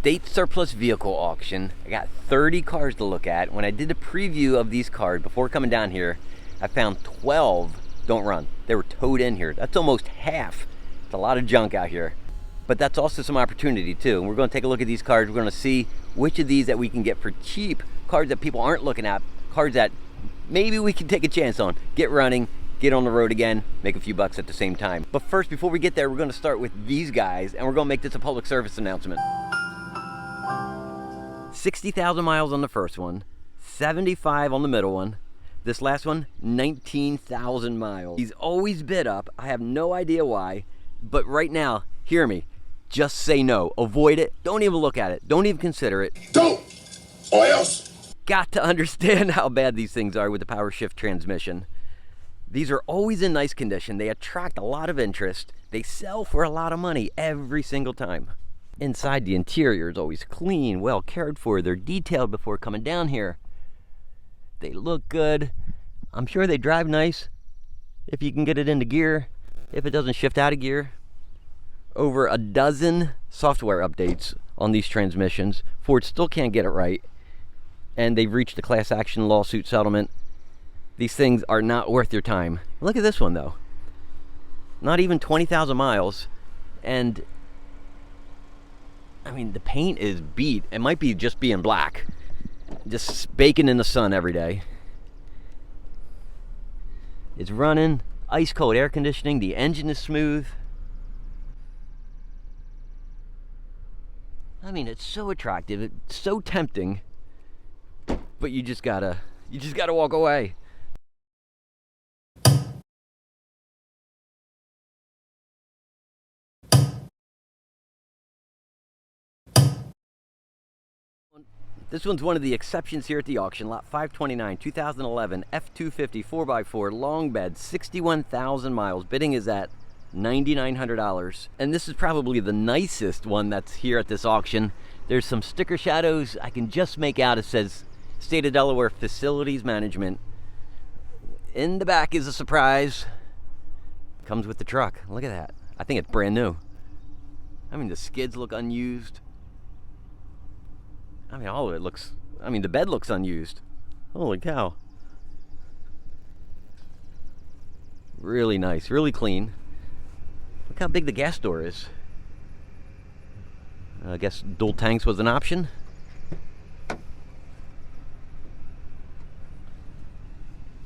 State surplus vehicle auction. I got 30 cars to look at. When I did the preview of these cars before coming down here, I found 12 don't run. They were towed in here. That's almost half. It's a lot of junk out here. But that's also some opportunity too. And we're going to take a look at these cars. We're going to see which of these that we can get for cheap, cars that people aren't looking at, cars that maybe we can take a chance on, get running, get on the road again, make a few bucks at the same time. But first, before we get there, we're going to start with these guys, and we're going to make this a public service announcement. 60,000 miles on the first one, 75 on the middle one. This last one, 19,000 miles. He's always bid up. I have no idea why, but right now, hear me. Just say no. Avoid it. Don't even look at it. Don't even consider it. Don't, or else. Got to understand how bad these things are with the power shift transmission. These are always in nice condition. They attract a lot of interest. They sell for a lot of money every single time. Inside, the interior is always clean, well cared for. They're detailed before coming down here. They look good. I'm sure they drive nice if you can get it into gear, if it doesn't shift out of gear. Over a dozen software updates on these transmissions. Ford still can't get it right, and they've reached a class action lawsuit settlement. These things are not worth your time. Look at this one though. Not even 20,000 miles, and I mean, the paint is beat. It might be just being black. Just baking in the sun every day. It's running, ice cold air conditioning, the engine is smooth. I mean, it's so attractive, it's so tempting, but you just gotta walk away. This one's one of the exceptions here at the auction. Lot 529, 2011 F250 4x4 long bed, 61,000 miles. Bidding is at $9,900. And this is probably the nicest one that's here at this auction. There's some sticker shadows. I can just make out it says State of Delaware Facilities Management. In the back is a surprise. Comes with the truck. Look at that. I think it's brand new. I mean, the skids look unused. I mean, all of it looks, I mean, the bed looks unused. Holy cow. Really nice, really clean. Look how big the gas door is. I guess dual tanks was an option.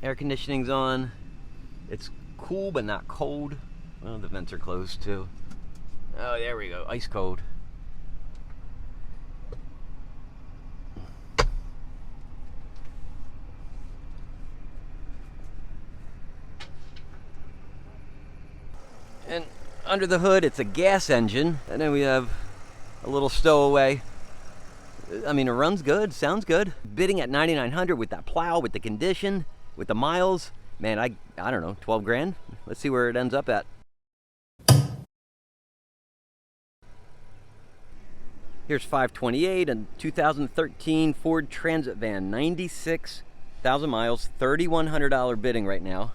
Air conditioning's on. It's cool but not cold. Well, the vents are closed too. Oh, there we go, ice cold. And under the hood, it's a gas engine. And then we have a little stowaway. I mean, it runs good, sounds good. Bidding at $9,900 with that plow, with the condition, with the miles. Man, I don't know, 12 grand? Let's see where it ends up at. Here's 528, a 2013 Ford Transit van, 96,000 miles, $3,100 bidding right now.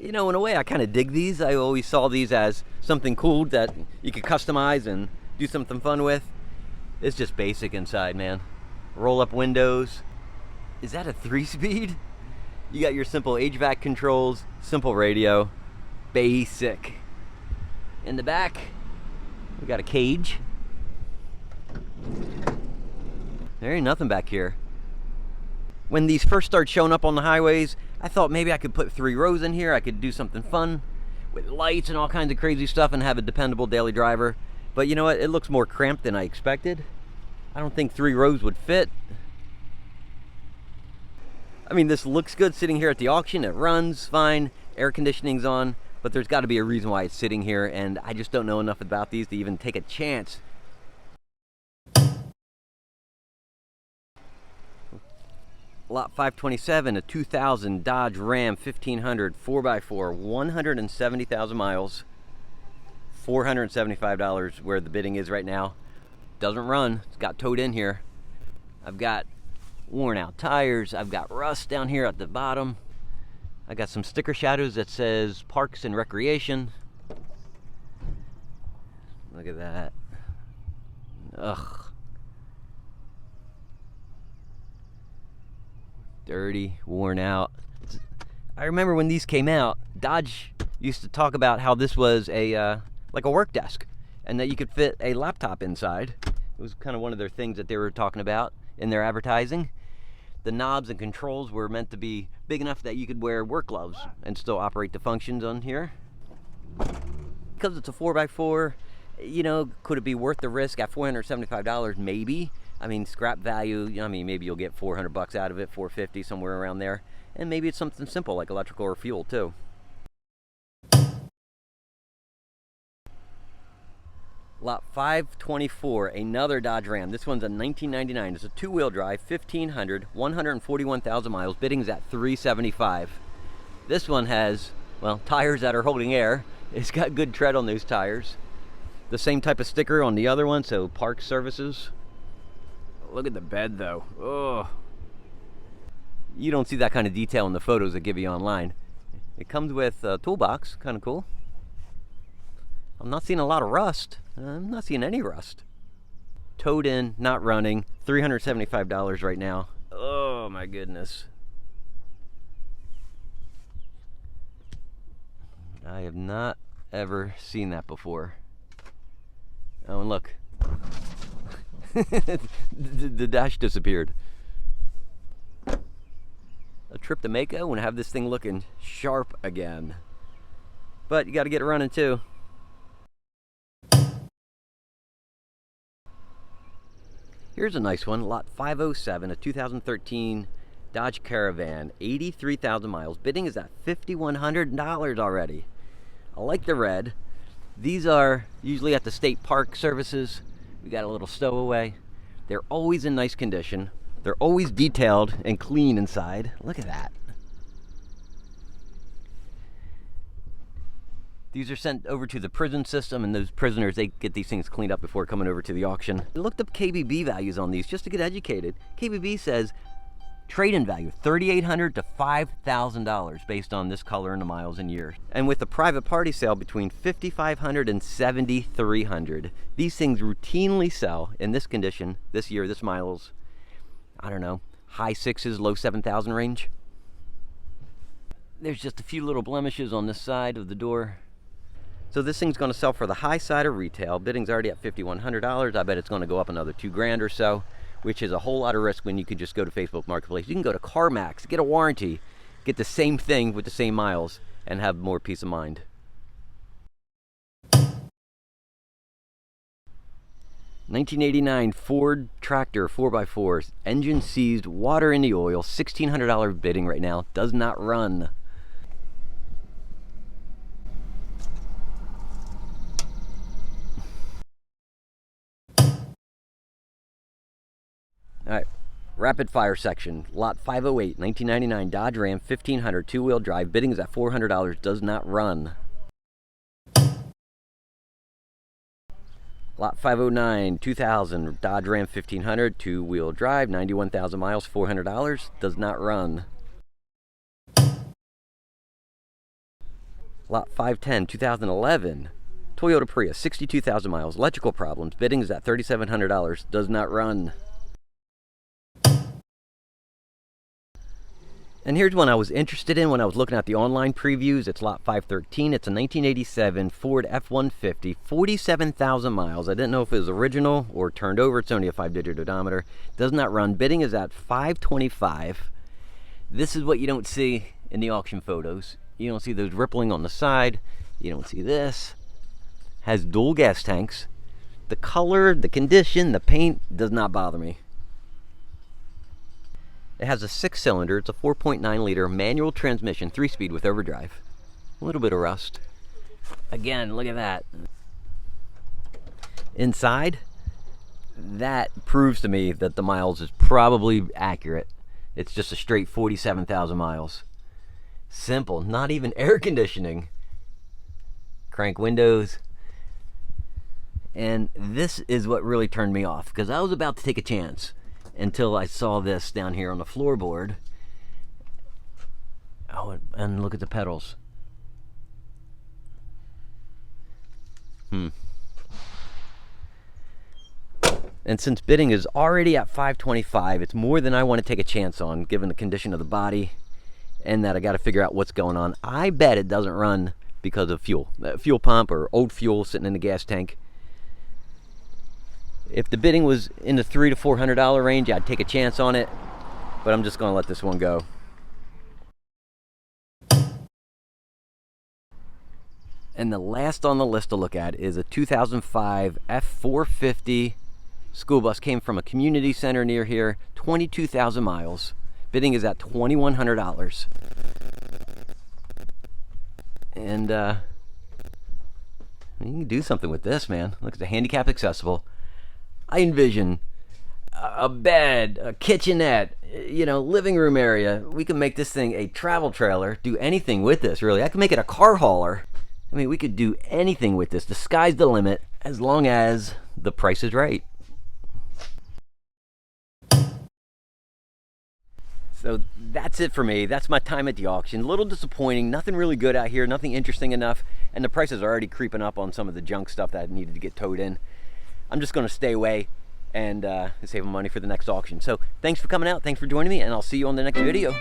You know, in a way, I kind of dig these. I always saw these as something cool that you could customize and do something fun with. It's just basic inside, man. Roll up windows. Is that a 3-speed? You got your simple HVAC controls, simple radio, basic. In the back, we got a cage. There ain't nothing back here. When these first started showing up on the highways, I thought maybe I could put 3 rows in here. I could do something fun with lights and all kinds of crazy stuff and have a dependable daily driver. But you know what? It looks more cramped than I expected. I don't think 3 rows would fit. I mean, this looks good sitting here at the auction. It runs fine. Air conditioning's on. But there's got to be a reason why it's sitting here. And I just don't know enough about these to even take a chance. Lot 527, a 2000 Dodge Ram 1500 4x4, 170,000 miles, $475 where the bidding is right now. Doesn't run, it's got towed in here. I've got worn out tires, I've got rust down here at the bottom. I got some sticker shadows that says Parks and Recreation. Look at that. Ugh, dirty, worn out. I remember when these came out, Dodge used to talk about how this was a like a work desk, and that you could fit a laptop inside. It was kind of one of their things that they were talking about in their advertising. The knobs and controls were meant to be big enough that you could wear work gloves and still operate the functions on here. Because it's a 4x4, you know, could it be worth the risk at $475? Maybe. I mean, scrap value, you know, I mean, maybe you'll get 400 bucks out of it, 450, somewhere around there. And maybe it's something simple like electrical or fuel too. Lot 524, another Dodge Ram. This one's a 1999. It's a two-wheel drive, 1500, 141,000 miles. Bidding's at $375. This one has, well, tires that are holding air. It's got good tread on those tires. The same type of sticker on the other one, so park services. Look at the bed though. Oh, you don't see that kind of detail in the photos they give you online. It comes with a toolbox, kind of cool. I'm not seeing a lot of rust. I'm not seeing any rust. Towed in, not running, $375 right now. Oh my goodness. I have not ever seen that before. Oh, and look. the dash disappeared. A trip to Mako and have this thing looking sharp again. But you got to get it running too. Here's a nice one, lot 507, a 2013 Dodge Caravan, 83,000 miles. Bidding is at $5,100 already. I like the red. These are usually at the state park services. We got a little stowaway. They're always in nice condition. They're always detailed and clean inside. Look at that. These are sent over to the prison system, and those prisoners, they get these things cleaned up before coming over to the auction. I looked up KBB values on these just to get educated. KBB says trade-in value $3,800 to $5,000 based on this color and the miles and years. And with a private party sale between $5,500 and $7,300. These things routinely sell in this condition, this year, this miles, I don't know, high sixes, low 7,000 range. There's just a few little blemishes on this side of the door. So this thing's going to sell for the high side of retail. Bidding's already at $5,100. I bet it's going to go up another $2,000 or so, which is a whole lot of risk when you could just go to Facebook Marketplace. You can go to CarMax, get a warranty, get the same thing with the same miles, and have more peace of mind. $1989 Ford tractor 4x4, engine seized, water in the oil, $1,600 bidding right now, does not run. All right, rapid fire section, lot 508, 1999 Dodge Ram 1500 two-wheel drive. Bidding is at $400, does not run. Lot 509, 2000 Dodge Ram 1500 two-wheel drive, 91,000 miles, $400, does not run. Lot 510, 2011 Toyota Prius, 62,000 miles, electrical problems. Bidding is at $3,700, does not run. And here's one I was interested in when I was looking at the online previews. It's lot 513. It's a 1987 Ford F-150, 47,000 miles. I didn't know if it was original or turned over. It's only a 5-digit odometer. Does not run. Bidding is at $525. This is what you don't see in the auction photos. You don't see those rippling on the side. You don't see this. Has dual gas tanks. The color, the condition, the paint does not bother me. It has a 6-cylinder, it's a 4.9 liter manual transmission, 3-speed with overdrive. A little bit of rust. Again, look at that. Inside, that proves to me that the miles is probably accurate. It's just a straight 47,000 miles. Simple, not even air conditioning. Crank windows. And this is what really turned me off, because I was about to take a chance until I saw this down here on the floorboard. Oh, and look at the pedals. And And since bidding is already at $525, it's more than I want to take a chance on, given the condition of the body and that I got to figure out what's going on. I bet it doesn't run because of fuel. Fuel pump or old fuel sitting in the gas tank. If the bidding was in the $300 to $400 range, I'd take a chance on it, but I'm just going to let this one go. And the last on the list to look at is a 2005 F450 school bus. Came from a community center near here, 22,000 miles. Bidding is at $2,100. And you can do something with this, man. Look, it's a handicap accessible. I envision a bed, a kitchenette, living room area. We can make this thing a travel trailer, do anything with this, really. I could make it a car hauler. I mean, we could do anything with this. The sky's the limit, as long as the price is right. So that's it for me. That's my time at the auction. A little disappointing. Nothing really good out here. Nothing interesting enough. And the prices are already creeping up on some of the junk stuff that needed to get towed in. I'm just going to stay away and save money for the next auction. So thanks for coming out. Thanks for joining me. And I'll see you on the next video.